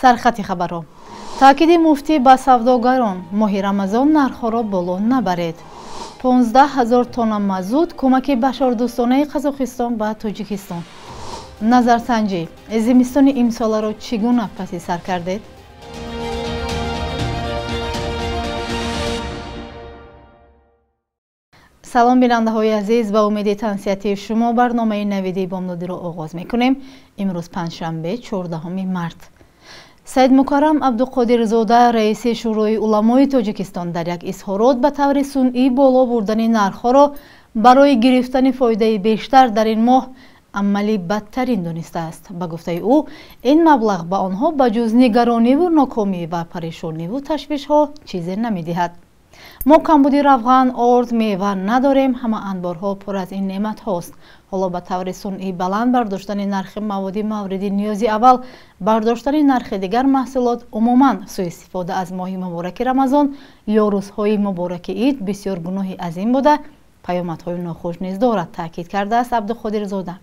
سرخط خبرها تاکید مفتی با سوداگران ماه رمضان نرخ‌ها بالا نبرید. 15,000 تن مازوت کمک بشردوستانه قزاقستان به تاجیکستان. نظرسنجی زمستان امسال را چگونه پس سر کردید؟ سلام بیننده های عزیز و امید تنصیحاتی شما. برنامه نویدی بامدادی را آغاز میکنیم. امروز پنجشنبه 14 مارس. سید مکرم عبدالقادر زاده رئیس شورای علمای تاجیکستان در یک اظهارات به طور سنئی بالا بردن نرخ‌ها را برای گرفتن فایده بیشتر در این ماه عملی بدترین دانسته است. به گفته او این مبلغ به آنها بجز نگرانی و ناکامی و پریشانی و تشویش ها چیزی نمیدهد. ما کمبودی روغن، آرد، میوه نداریم، همه انبارها پر از این نعمت هاست. حالا به طور سنئی بلند برداشتن نرخ مواد مورد نیازی اول، برداشتن نرخ دیگر محصولات، عموما سوء استفاده از ماه مبارک رمضان یا روزهای مبارک عید بسیار گناهی عظیم بوده، پیامدهای ناخوش نیز دارد، تاکید کرده است عبدالقادر زاده.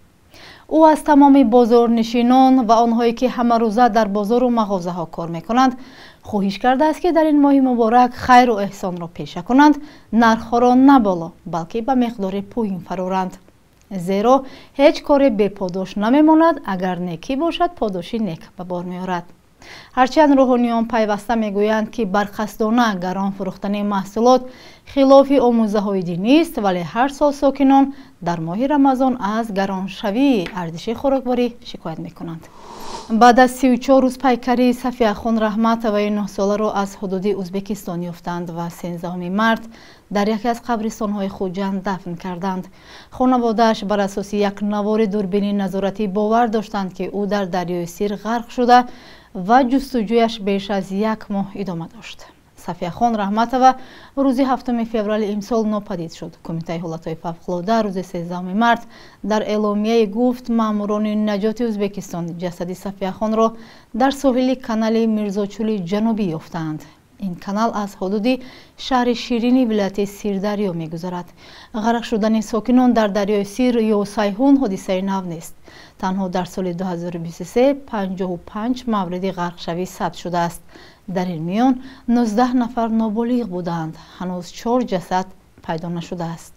او از تمام بازارنشینان و آنهایی که همه روزه در بازار و مغازه ها کار میکنند خواهش کرده است که در این ماه مبارک خیر و احسان را پیشه کنند، نرخ را نه بالا بلکه به مقدار پایین فرارند، زیرا هیچ کاری بی پاداش نمیماند، اگر نیکی باشد پاداشی نیک به بار میآورد. هرچند روحانیان پیوسته میگویند که برقصدانه گران فروختن محصولات خلاف آموزه های دینی است، ولی هر سال ساکنان در ماه رمضان از گرانشوی ارزش خوراکباری شکایت میکنند. بعد از 34 روز پیکری صفیه خان رحمتوی 9 ساله را از حدود ازبکستان یافتند و 13 مارس در یکی از قبرستان‌های خوجند دفن کردند. خانواده‌اش بر اساس یک نوار دوربین نظارتی باور داشتند که او در دریای سیر غرق شده و جستجویش بیش از 1 ماه ادامه داشت. صفیه خان رحمتوی روز 7 فوریه امسال ناپدید شد. کمیته حالت‌های فوق‌العاده روز 13 مارس در اعلامیه گفت ماموران نجات ازبکستان جسد صفیه خان را در ساحل کانال میرزاچولی جنوبی یافتند. این کانال از حدود شهر شیرین ولایت سیردریا می‌گذرد. غرق شدن ساکنان در دریای سیر یا سیحون حادثه نو نیست. تنها در سال 2023 55 مورد غرق شوی ثبت شده است. در این میان 19 نفر نابالغ بودند. هنوز 4 جسد پیدا نشده است.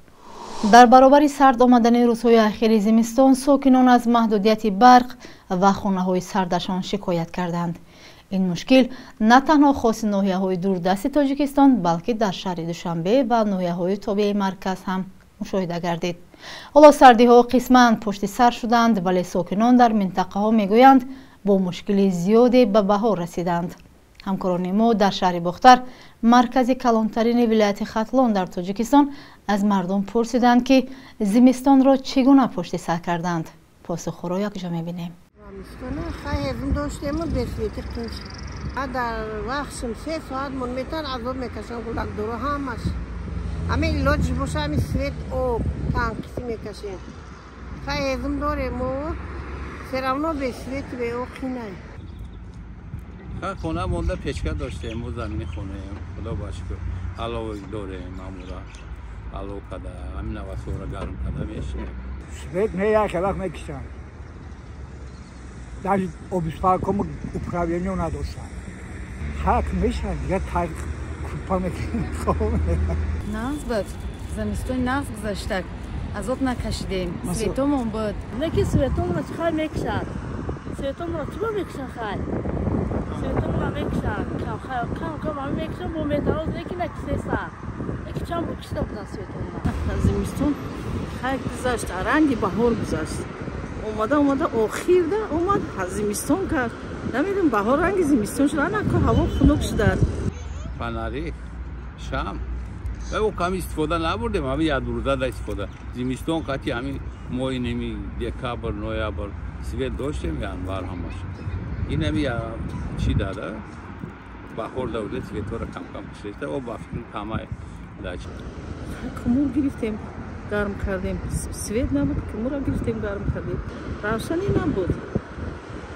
در برابر سرد آمدن روزهای اخیر زمستان ساکنان از محدودیت برق و خانه‌های سردشان شکایت کردند. این مشکل نه تنها خاص ناحیه‌های دوردست تاجیکستان بلکه در شهر دوشنبه و ناحیه‌های تابع مرکز هم مشاهده گردید. حالا سردی‌ها قسماً پشت سر شدند، ولی ساکنان در منطقه‌ها میگویند با مشکل زیادی به بهار رسیدند. همکاران ما در شهر باختر مرکز کلانترین ولایت ختلان در تاجیکستان از مردم پرسیدند که زمستان را چگونه پشت سر کردند. پاسخ را یکجا می‌بینیم. خیلی داشتیم و بسیاری کنش. در وقت 3 ساعت من میتونم عذاب میکشم گلک دورو همش. همه ایلاج باشه همین سویت او تانکسی میکشیم. خیلی داریم و سرمنا به سویت به او خینه. خونه مونده پیچکه داشتیم و زمین خونه خدا باشکر علاوه داریم مامورا علاوه کده همین نواسه را گرم کده میشیم. سویت میاد که وقت میکشم. در обеспалком управления نداشتن. خاک میشن یا تاریخ کوپا میکنن. ناز بود. زمستون ناز گذاشتک. از آب نکشیدیم. سویتمون بود. نکی سویتمون رو چخواه میکشن. سویتمون رو چطور میکشن خواهی؟ سویتمون رو میکشن. کم همه میکشن با میتراز نکی نکسیسن. نکی چند بکشیده بودن سویتمون رو. زمستون خواهی گذاشت. رنگی بهار گذاشت. اومده آخیر ده اومد زمستون کرد. نمیدونم بهار رنگ زمستون شده نکن هوا خنک شده. فناری شام او کم استفاده نبردیم همین یاد روزه ده استفاده. زمستون قطعی همین ماه نمی دکتر نوامبر سویت داشتیم یا انوار همش. این نمی چی داده بهار داده سویت را کم کشیده و بافن کمای داشت. کمور گرفتیم. گرم کردیم سویت نبود که مرا گرفتیم گرم کردیم روشنی نبود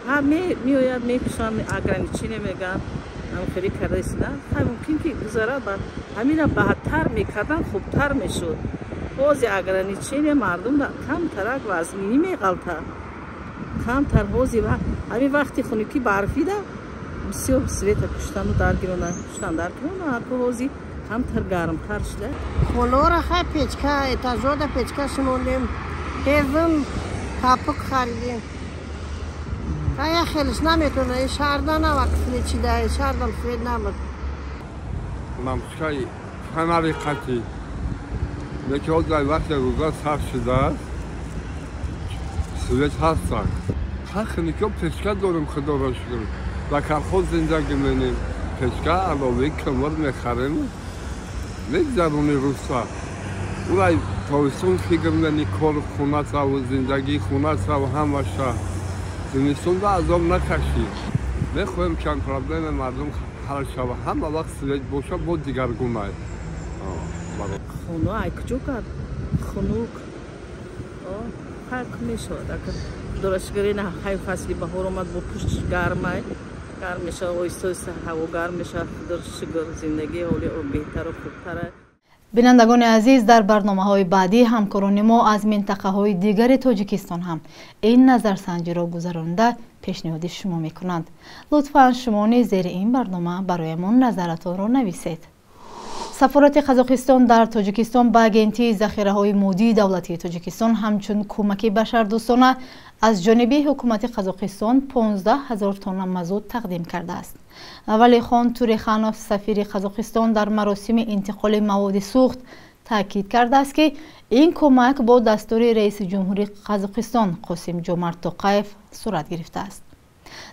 همه میآید میکشن اگرانیچی نمیگن همخیری کرده است نه ممکن که گذاره با همین بهتر میکردن خوبتر میشد حوض اگرانیچی مردم کم ترک و از مینی میغلطه کم تر حوضی و همین وقتی خونکی برفی ده бисёр света куштану даргирона акоҳози камтар гармтар шуда хонора хай печка этажода печка шимондем ҳевим капук харидем ая хелиш наметона шарда навак свечида шардам свет намад мамшкай фонари қати یکی از وقتی روزا صرف شده است سویت هستن خیلی که پشکا دارم خدا را شکر و کارخود زندگی می‌کنیم پشکا علاوه کمر می‌خریم نگذرونی روسا اونای تابستون فکر می‌کنی کار خونه و زندگی خونه و همشه زمستون را عذاب نکشی می‌خوایم چند پرابلم مردم حل شود همه وقت سویت باشه بود دیگرگونه خونو ای کجا کرد خونوک خاک میشود اگر درشگری نه خیلی فصلی بهار آمد با پشت گرم میشه آیسته هوا گرم میشه درشگر زندگی حالی بهتر و خوبتره. بینندگان عزیز در برنامه‌های بعدی همکاران ما از منطقه‌های دیگر تاجیکستان هم این نظرسنجی را گذرانده پیشنهاد شما می‌کنند. لطفاً شما نیز زیر این برنامه برایمان نظرتان را نویسید. سفارت قزاقستان در تاجیکستان به اگنتی ذخیره‌های مودی دولتی تاجیکستان همچون کمک بشردوستانه از جانب حکومت قزاقستان 15,000 تن مازوت تقدیم کرده است. ولی خان توریخانوف سفیر قزاقستان در مراسم انتقال مواد سوخت تاکید کرده است که این کمک با دستور رئیس جمهوری قزاقستان قاسم جومارت توقایف صورت گرفته است.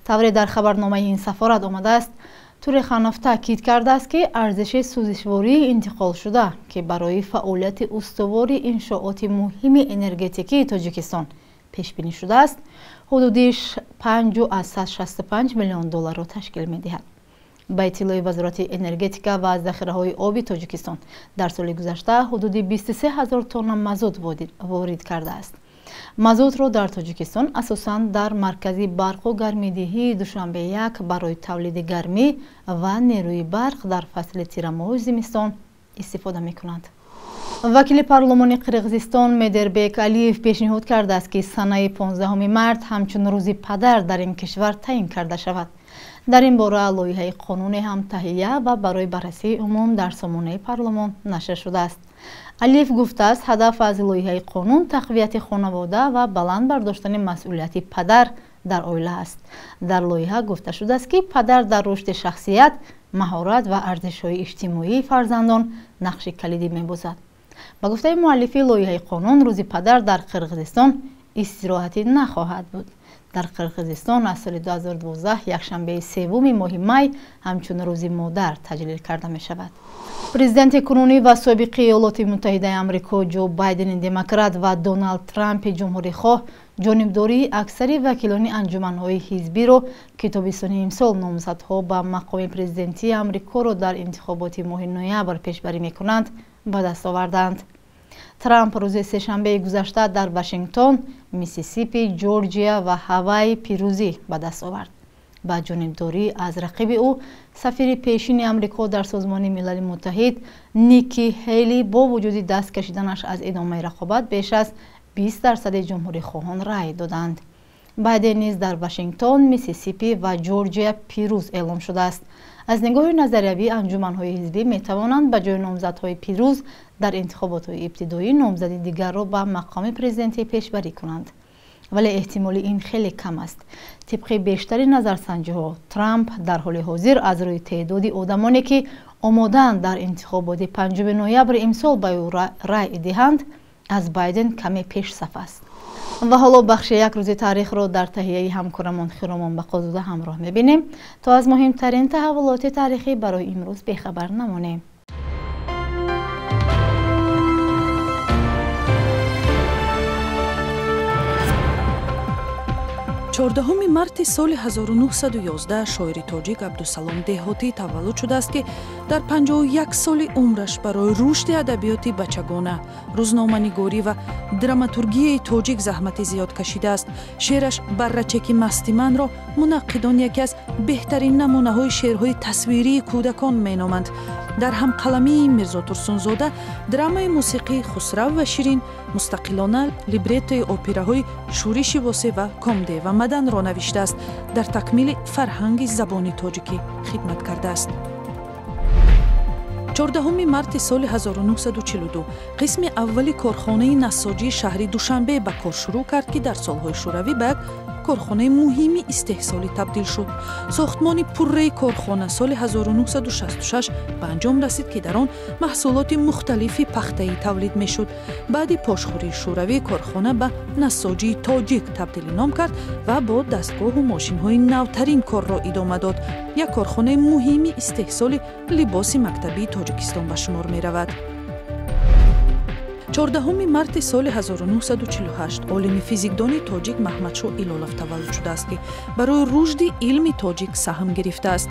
طوری در خبرنامه این سفارت آمده است توریخانوف تاکید کرده است که ارزش سوزشواری انتقال شده که برای فعالیت استوار انشاءات مهم انرژتیکی تاجیکستان پیش بینی شده است حدودش 5.65 میلیون دلار را تشکیل می‌دهد. با اطلاع وزارت انرژتیکا و ذخیره‌های آبی تاجیکستان در سال گذشته حدود 23,000 تن مازوت وارد کرده است. مازوت را در تاجیکستان اساساً در مرکز برق و گرمیدهی دوشنبه یک برای تولید گرمی و نیروی برق در فصل تیرماه زمستان استفاده می‌کنند. وکیل پارلمان قرقیزستان مدربک علیف پیشنهاد کرده است که سنه 15 مارس همچون روز پدر در این کشور تعیین کرده شود. در این باره لایحه قانون هم تهیه و برای بررسی عموم در سامانه پارلمان نشر شده است. علیف گفته است هدف از لایحه قانون تقویت خانواده و بلند برداشتن مسئولیت پدر در عائله است. در لایحه گفته شده است که پدر در رشد شخصیت، مهارت و ارزش‌های اجتماعی فرزندان نقش کلیدی می‌بازد. با گفته مؤلف لایحه قانون روز پدر در قرقیزستان استراحتی نخواهد بود. در قرقیزستان از سال 2012 یکشنبه سوم ماه می همچون روز مادر تجلیل کرده می شود. پرزیدنت کنونی و سابق ایالات متحده آمریکا جو بایدن دموکرات و دونالد ترامپ جمهوری خواه جانبداری اکثر وکیلان انجمن‌های حزبی را که تابستان امسال نامزدها به مقام پرزیدنتی آمریکا را در انتخابات ماه نوامبر پیشبری می‌کنند به دست آوردند. ترامپ روز سه‌شنبه گذشته در واشنگتن، میسیسیپی، جورجیا و هاوای پیروزی به دست آورد. با جانبداری از رقیب او سفیر پیشین آمریکا در سازمان ملل متحد نیکی هیلی با وجود دست کشیدنش از ادامه رقابت بیش از 20% جمهوری خواهان رای دادند. بایدن نیز در واشنگتن، میسیسیپی و جورجیا پیروز اعلام شده است. از نگاه نظریوی انجمن‌های حزبی می‌توانند به جای نامزدهای پیروز در انتخابات ابتدایی نامزد دیگر را به مقام پرزیدنتی پیشبری کنند. ولی احتمال این خیلی کم است. طبق بیشتر نظرسنجی‌ها ترامپ در حال حاضر از روی تعداد آدمانی که آماده‌اند در انتخابات 5 نوامبر امسال به او رای دهند از بایدن کمی پیش صف است. و حالا بخش یک روز تاریخ را در تهیه همکارمان خیرامان بقازوده همراه می‌بینیم تا از مهمترین تحولات تاریخی برای امروز بیخبر نمانیم. 14 марти соли 1911 шоири тоҷик Абдусалом Деҳотӣ таваллуд шудааст, ки дар 51 соли умраш барои рушди адабиёти бачагона, рӯзноманигорӣ ва драматургияи тоҷик заҳмати зиёд кашидааст. шеъраш «Баррачаки масти манро» мунаққидон яке аз беҳтарин намунаҳои шеърҳои тасвирии кӯдакон меноманд. дар ҳамқаламии Мирзо Турсунзода драмаи мусиқии Хусрав ва Ширин, мустақилона либретои операҳои Шӯриши Восе ва Комде ва Маданро навиштааст. дар такмили фарҳанги забони тоҷикӣ хидмат кардааст. 14 марти соли 1942 қисми аввали корхонаи насоҷии шаҳри Душанбе ба кор шурӯъ кард, ки дар солҳои шӯравӣ ба як корхонаи муҳими истеҳсолӣ табдил шуд. Сохтмони пурраи корхона соли 1966 ба анҷом расид, ки дар он маҳсулоти мухталифи пахтаӣ тавлид мешуд. баъди пошхӯрии шӯравӣ корхона ба насоҷии тоҷик табдилӣ ном кард ва бо дастгоҳу мошинҳои навтарин корро идома дод. як корхонаи муҳими истеҳсоли либоси мактабии Тоҷикистон ба шумор меравад. 14 марти соли 1948 олими физикдони тоҷик Маҳмадшоҳ Илолов таваллуд шудааст, ки барои рушди илми тоҷик саҳм гирифтааст.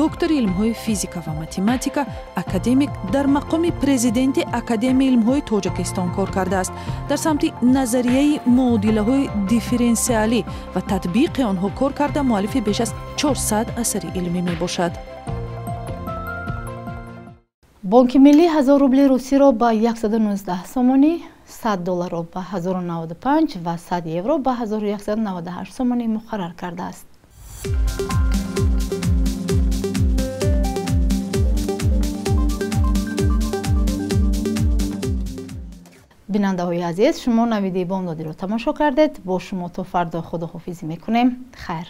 доктори илмҳои физика ва математика, академик, дар мақоми президенти Академияи илмҳои Тоҷикистон кор кардааст. дар самти назарияи муодилаҳои дифференсиалӣ ва татбиқи онҳо кор карда муаллифи беш аз 400 асари илмӣ мебошад. бонки миллӣ 1000 рубли русиро ба 119 сомонӣ, $100 ба 1095 ва 100 евро ба 1198 сомонӣ муқаррар кардааст. бинандаҳои азиз, шумо навиди бомдодиро тамошо кардед. бо шумо то фардо худоҳофизӣ мекунем. хайр.